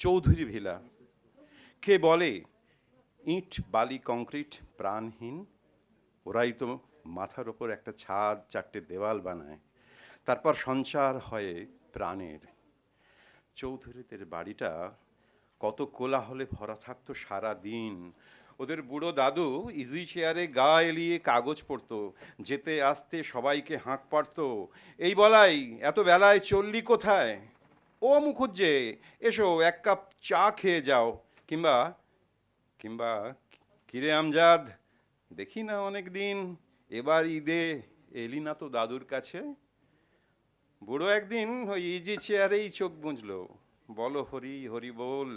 Chowdhury villa. কে বলে ইট বালি concrete প্রাণহীন? ওরাই তো মাথার ওপর একটা ছাদ, চারটে দেওয়াল বানায়, তারপর সঞ্চার হয় প্রাণের। চৌধুরীদের বাড়িটা কত কোলাহলে ভরা থাকতো সারা দিন। ওদের বুড়ো দাদু ইজি চেয়ারে গা এলিয়ে কাগজ পড়তো, যেতে আসতে সবাইকে হাঁক পাড়তো, এই বলাই এত বেলায় চললি কোথায়? ও মুখুজ্জে, এসো এক কাপ চা খেয়ে যাও। কিংবা কিংবা কিরে আমজাদ, দেখি না অনেক দিন, এবার ঈদে এলি না তো দাদুর কাছে। বুড়ো একদিন ওই ইজি চেয়ারেই চোখ বুঝলো, বলো হরি হরি বল,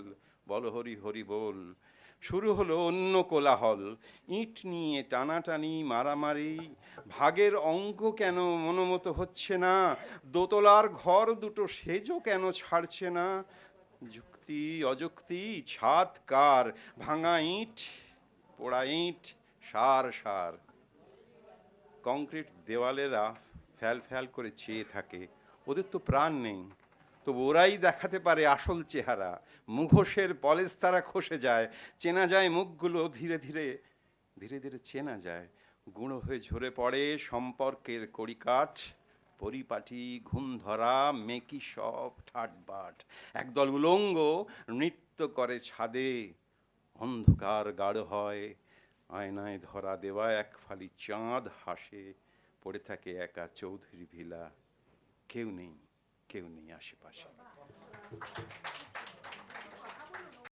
বলো হরি হরি বল। শুরু হলো অন্য কোলাহল, ইট নিয়ে টানাটানি, মারামারি, ভাগের অঙ্ক কেন মনোমতো হচ্ছে না, দোতলার ঘর দুটো সেজও কেন ছাড়ছে না। যুক্তি অযুক্তি, ছাদ কার, ভাঙা ইট, পোড়া ইট, সার সার। কংক্রিট দেওয়ালেরা ফ্যাল ফ্যাল করে চেয়ে থাকে, ওদের তো প্রাণ নেই, তো ওরাই দেখাতে পারে আসল চেহারা। মুখোশের পলেজ তারা খসে যায়, চেনা যায় মুখগুলো, ধীরে ধীরে ধীরে ধীরে চেনা যায়। গুঁড়ো হয়ে ঝরে পড়ে সম্পর্কের কড়িকাঠ, পরিপাটি ঘুম ধরা মেকি সব ঠাটবাট। একদল উলঙ্গ নৃত্য করে ছাদে, অন্ধকার গাঢ় হয়, আয়নায় ধরা দেওয়া এক ফালি চাঁদ হাসে, পড়ে থাকে একা চৌধুরী ভিলা। কেউ নেই, কেউ নেই আশেপাশে।